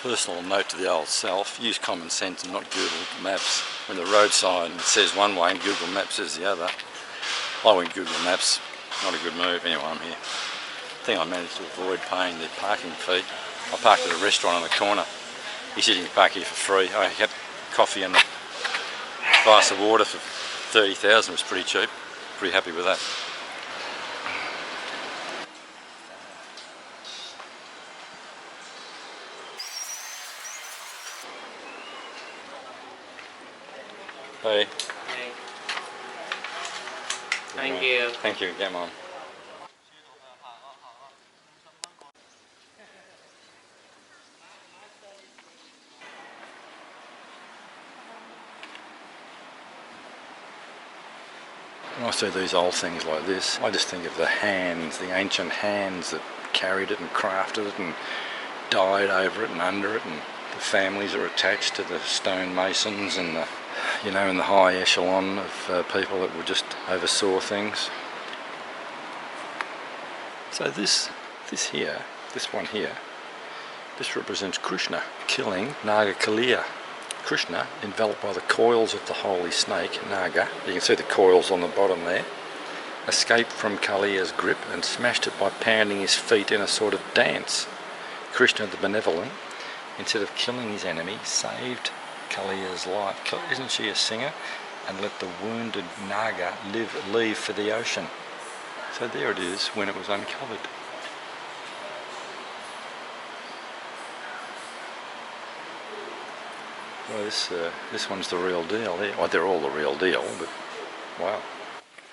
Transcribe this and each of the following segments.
personal note to the old self, use common sense and not Google Maps. When the road sign says one way and Google Maps says the other, I went Google Maps, not a good move. Anyway, I'm here. I think I managed to avoid paying the parking fee. I parked at a restaurant on the corner. He said you can park here for free. I had coffee and a glass of water for 30,000, was pretty cheap. Pretty happy with that. Hey. Hey. Thank you. Thank you, come on. When I see these old things like this, I just think of the hands, the ancient hands that carried it and crafted it and died over it and under it, and the families that are attached to the stonemasons and the, you know, in the high echelon of people that were just oversaw things. So this one here, this represents Krishna killing Naga Kaliya. Krishna, enveloped by the coils of the holy snake, Naga, you can see the coils on the bottom there, escaped from Kaliya's grip and smashed it by pounding his feet in a sort of dance. Krishna the benevolent, instead of killing his enemy, saved Kaliya's life. Isn't she a singer? And let the wounded Naga leave for the ocean. So there it is when it was uncovered. Well, this one's the real deal. Well, they're all the real deal, but wow.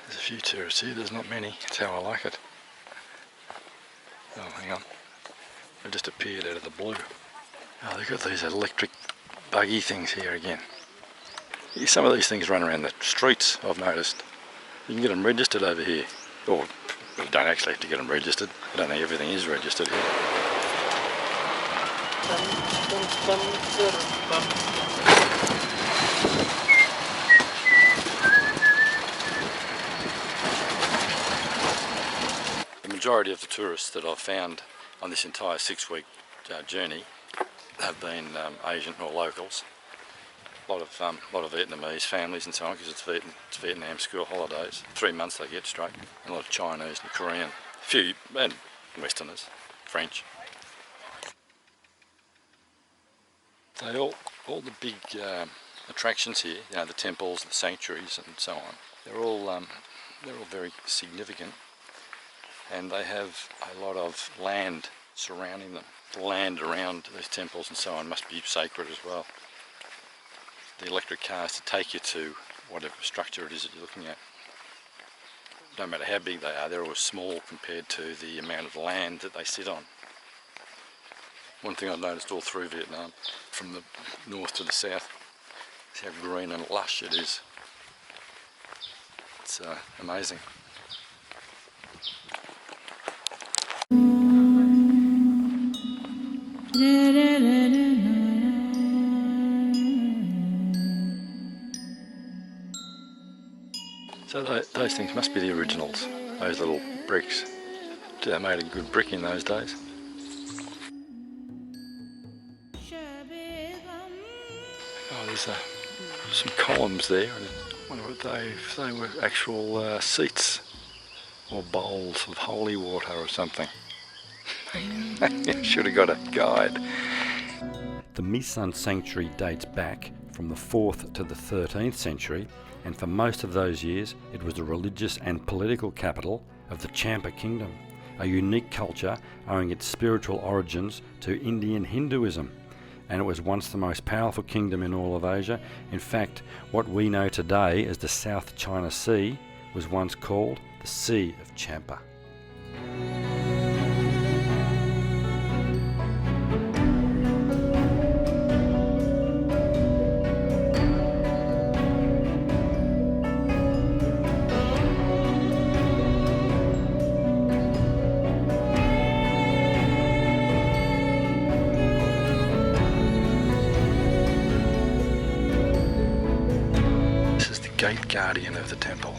There's a few tourists here, there's not many. That's how I like it. Oh, hang on. They just appeared out of the blue. Oh, they've got these electric buggy things here again. Some of these things run around the streets, I've noticed. You can get them registered over here. Or, you don't actually have to get them registered. I don't think everything is registered here. The majority of the tourists that I've found on this entire 6-week journey have been Asian or locals. A lot of Vietnamese families and so on, because it's Vietnam school holidays. 3 months they get straight. And a lot of Chinese and Korean. A few, and Westerners, French. They all the big attractions here, you know, the temples, the sanctuaries and so on, they're all very significant, and they have a lot of land surrounding them. The land around these temples and so on must be sacred as well. The electric cars to take you to whatever structure it is that you're looking at. No matter how big they are, they're always small compared to the amount of land that they sit on. One thing I've noticed all through Vietnam, from the north to the south, is how green and lush it is. It's amazing. So those things must be the originals, those little bricks. They made a good brick in those days. Oh, there's some columns there. I wonder if they were actual seats or bowls of holy water or something. Should have got a guide. The Misan Sanctuary dates back from the 4th to the 13th century, and for most of those years it was the religious and political capital of the Champa Kingdom, a unique culture owing its spiritual origins to Indian Hinduism. And it was once the most powerful kingdom in all of Asia. In fact, what we know today as the South China Sea was once called the Sea of Champa. Gate guardian of the temple.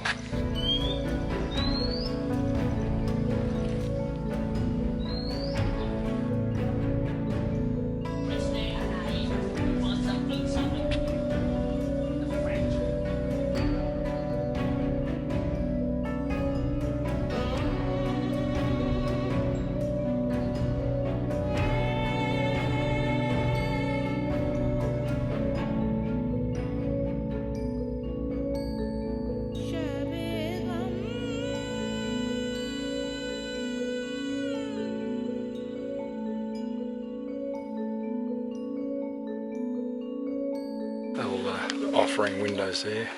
offering windows there.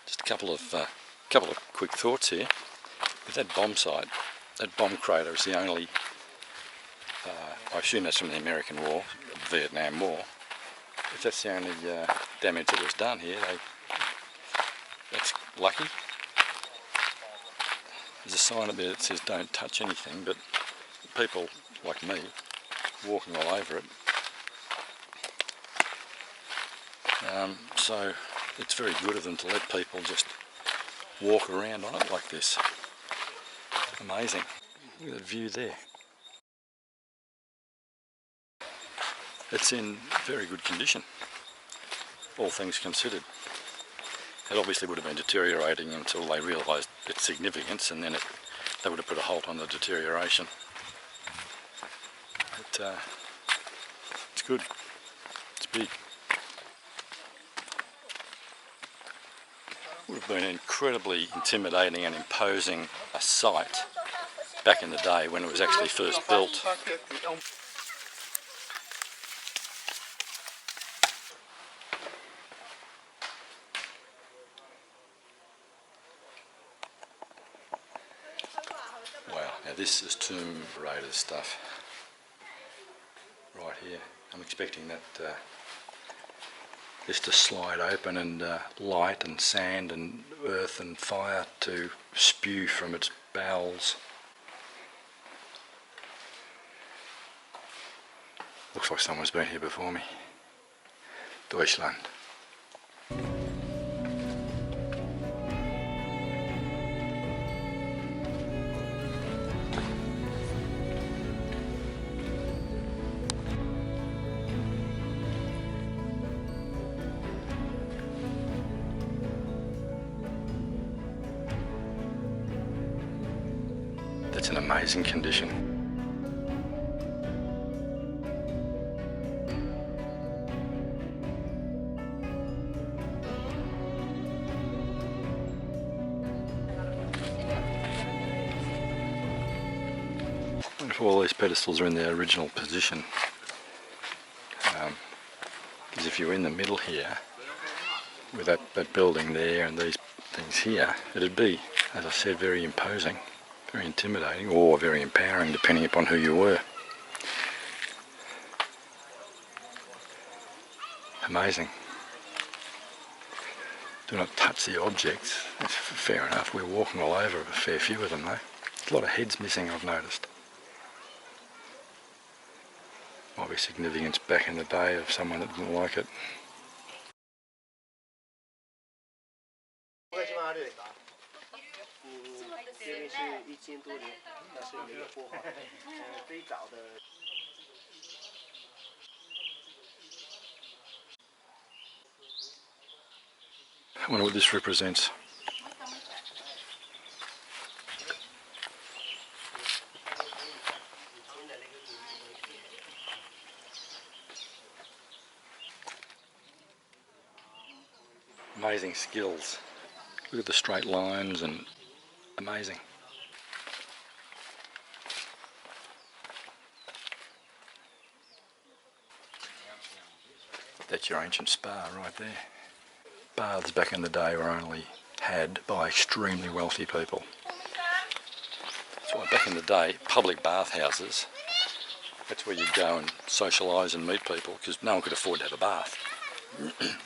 Just a couple of quick thoughts here. With that bomb site, that bomb crater is the only, I assume that's from the American War, the Vietnam War. If that's the only damage that was done here, that's lucky. There's a sign up there that says don't touch anything, but people like me walking all over it. So it's very good of them to let people just walk around on it like this. Amazing. Look at that view there. It's in very good condition, all things considered. It obviously would have been deteriorating until they realised its significance, and then they would have put a halt on the deterioration. But it's good. It's big. Would have been incredibly intimidating and imposing a site back in the day when it was actually first built. Wow, now this is Tomb Raider stuff right here. I'm expecting that this to slide open and light and sand and earth and fire to spew from its bowels. Looks like someone's been here before me. Deutschland. That's an amazing condition. If all these pedestals are in their original position, because if you're in the middle here with that building there and these things here, it'd be, as I said, very imposing, very intimidating, or very empowering depending upon who you were. Amazing. Do not touch the objects. That's fair enough. We're walking all over a fair few of them though. There's a lot of heads missing, I've noticed. Might be significance back in the day of someone that didn't like it. I wonder what this represents. Amazing skills. Look at the straight lines and amazing. That's your ancient spa right there. Baths back in the day were only had by extremely wealthy people. That's why back in the day, public bathhouses, that's where you'd go and socialise and meet people, because no one could afford to have a bath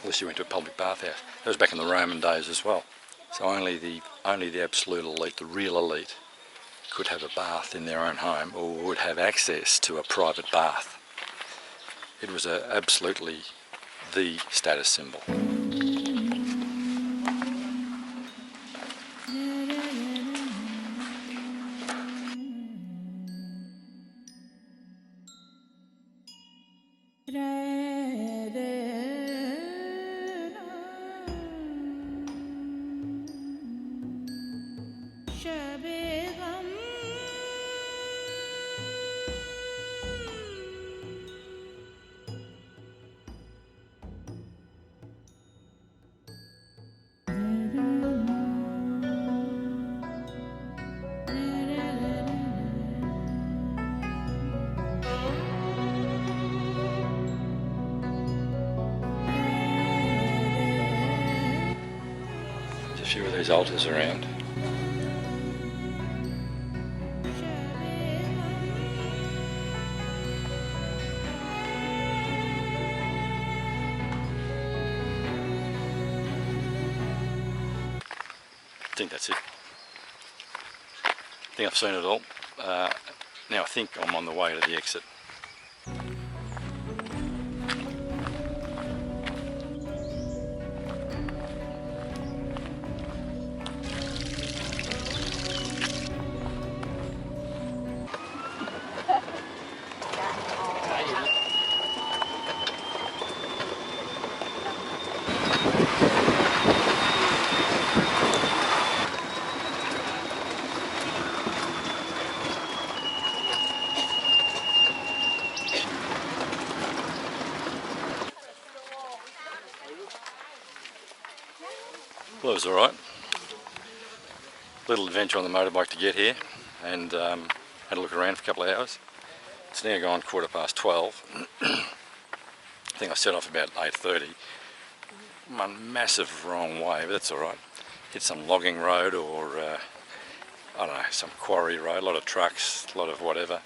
unless you went to a public bathhouse. That was back in the Roman days as well. So only the absolute elite, the real elite, could have a bath in their own home or would have access to a private bath. It was absolutely the status symbol. few of these altars around. I think that's it. I think I've seen it all. Now I think I'm on the way to the exit. Well, it was alright. Little adventure on the motorbike to get here, and had a look around for a couple of hours. It's now gone 12:15. I think I set off about 8:30. One massive wrong way, but that's alright. Hit some logging road or, I don't know, some quarry road, a lot of trucks, a lot of whatever.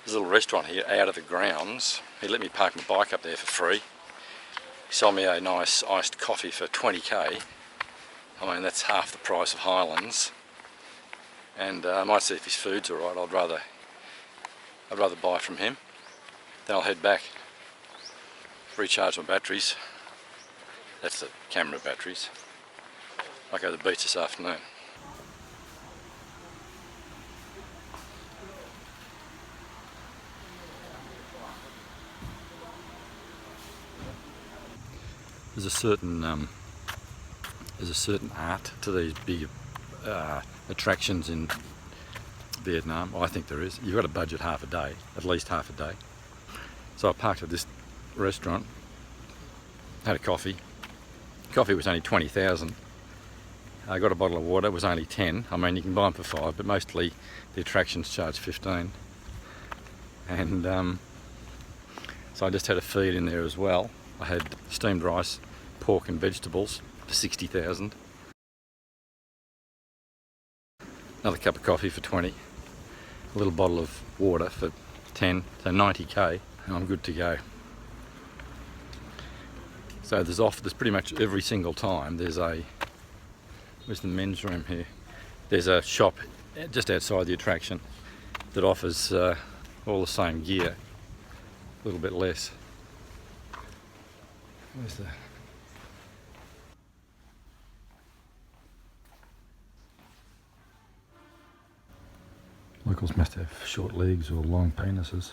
There's a little restaurant here out of the grounds. He let me park my bike up there for free. He sold me a nice iced coffee for 20k. I mean, that's half the price of Highlands, and I might see if his food's alright. I'd rather buy from him. Then I'll head back, recharge my batteries. That's the camera batteries. I'll go to the beach this afternoon. There's a certain art to these big attractions in Vietnam. I think there is. You've got to budget half a day, at least half a day. So I parked at this restaurant, had a coffee. Coffee was only 20,000. I got a bottle of water, it was only 10. I mean, you can buy them for 5, but mostly the attractions charge 15. And so I just had a feed in there as well. I had steamed rice, pork and vegetables for 60,000. Another cup of coffee for 20. A little bottle of water for 10, so 90k, and I'm good to go. So there's pretty much every single time there's where's the men's room here? There's a shop just outside the attraction that offers all the same gear, a little bit less. Where's the... Locals must have short legs or long penises.